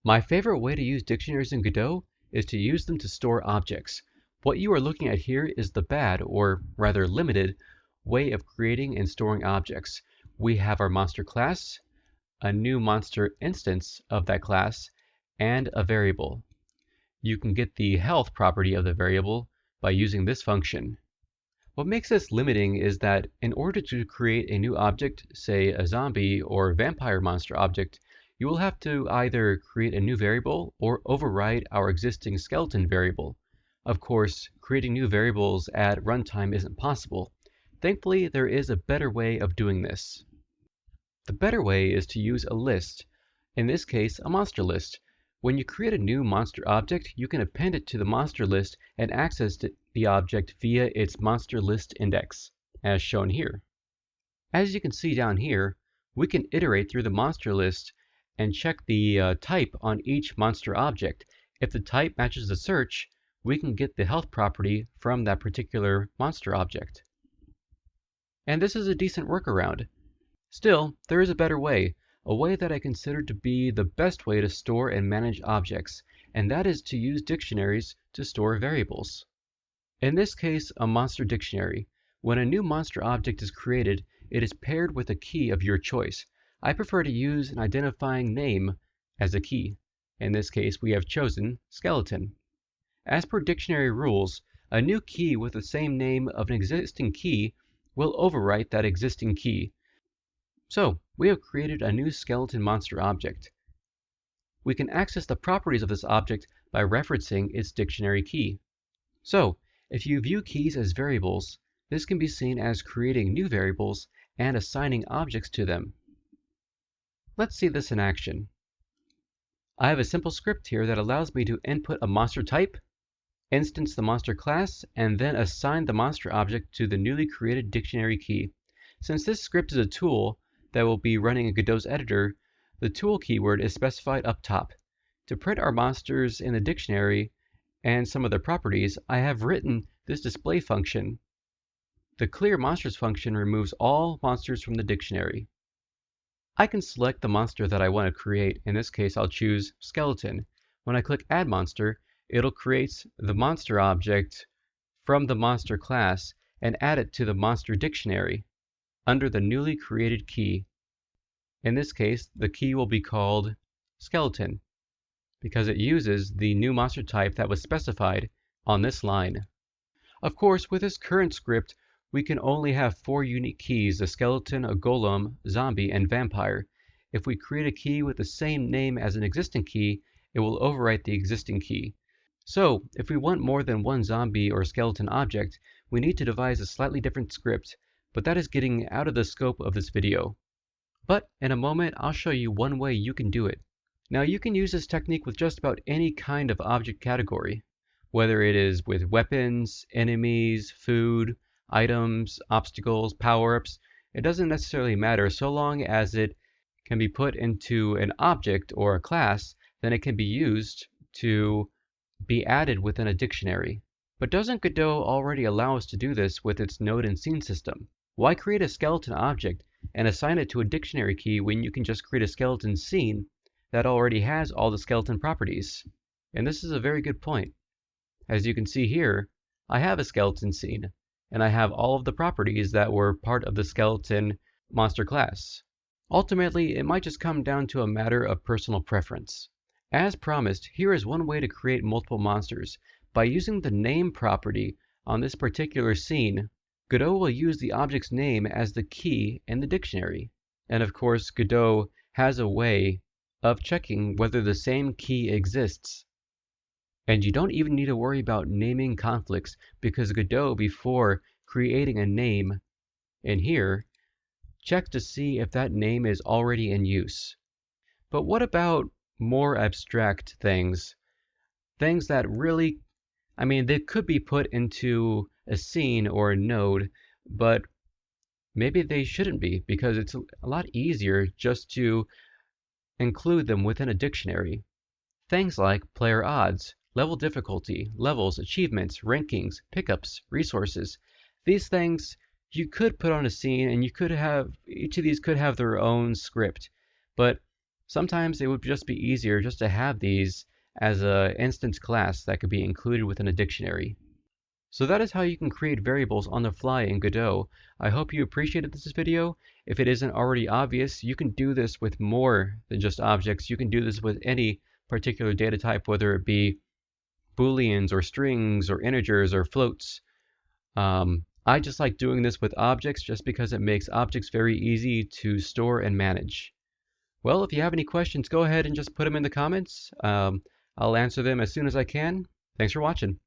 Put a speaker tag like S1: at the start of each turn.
S1: My favorite way to use dictionaries in Godot is to use them to store objects. What you are looking at here is the bad, or rather limited, way of creating and storing objects. We have our monster class, a new monster instance of that class, and a variable. You can get the health property of the variable by using this function. What makes this limiting is that in order to create a new object, say a zombie or vampire monster object, you will have to either create a new variable or override our existing skeleton variable. Of course, creating new variables at runtime isn't possible. Thankfully, there is a better way of doing this. The better way is to use a list, in this case a monster list. When you create a new monster object, you can append it to the monster list and access the object via its monster list index, as shown here. As you can see down here, we can iterate through the monster list and check the type on each monster object. If the type matches the search, we can get the health property from that particular monster object. And this is a decent workaround. Still, there is a better way, a way that I consider to be the best way to store and manage objects, and that is to use dictionaries to store variables. In this case, a monster dictionary. When a new monster object is created, it is paired with a key of your choice. I prefer to use an identifying name as a key. In this case, we have chosen skeleton. As per dictionary rules, a new key with the same name of an existing key will overwrite that existing key. So, we have created a new skeleton monster object. We can access the properties of this object by referencing its dictionary key. So, if you view keys as variables, this can be seen as creating new variables and assigning objects to them. Let's see this in action. I have a simple script here that allows me to input a monster type, instance the monster class, and then assign the monster object to the newly created dictionary key. Since this script is a tool that will be running in Godot's editor, the tool keyword is specified up top. To print our monsters in the dictionary and some of their properties, I have written this display function. The clear monsters function removes all monsters from the dictionary. I can select the monster that I want to create. In this case, I'll choose skeleton. When I click add monster, it'll create the monster object from the monster class and add it to the monster dictionary under the newly created key. In this case, the key will be called skeleton because it uses the new monster type that was specified on this line. Of course, with this current script, we can only have 4 unique keys: a skeleton, a golem, zombie, and vampire. If we create a key with the same name as an existing key, it will overwrite the existing key. So, if we want more than one zombie or skeleton object, we need to devise a slightly different script, but that is getting out of the scope of this video. But in a moment, I'll show you one way you can do it. Now, you can use this technique with just about any kind of object category, whether it is with weapons, enemies, food, items, obstacles, power-ups. It doesn't necessarily matter so long as it can be put into an object or a class, then it can be used to be added within a dictionary. But doesn't Godot already allow us to do this with its node and scene system? Why create a skeleton object and assign it to a dictionary key when you can just create a skeleton scene that already has all the skeleton properties? And this is a very good point. As you can see here, I have a skeleton scene, and I have all of the properties that were part of the skeleton monster class. Ultimately, it might just come down to a matter of personal preference. As promised, here is one way to create multiple monsters. By using the name property on this particular scene, Godot will use the object's name as the key in the dictionary. And of course, Godot has a way of checking whether the same key exists. And you don't even need to worry about naming conflicts because Godot, before creating a name in here, checks to see if that name is already in use. But what about more abstract things? Things that really, they could be put into a scene or a node, but maybe they shouldn't be because it's a lot easier just to include them within a dictionary. Things like player odds, level difficulty, levels, achievements, rankings, pickups, resources. These things you could put on a scene and each of these could have their own script, but sometimes it would just be easier just to have these as an instance class that could be included within a dictionary. So that is how you can create variables on the fly in Godot. I hope you appreciated this video. If it isn't already obvious, you can do this with more than just objects. You can do this with any particular data type, whether it be booleans or strings or integers or floats. I just like doing this with objects just because it makes objects very easy to store and manage. Well, if you have any questions, go ahead and just put them in the comments. I'll answer them as soon as I can. Thanks for watching.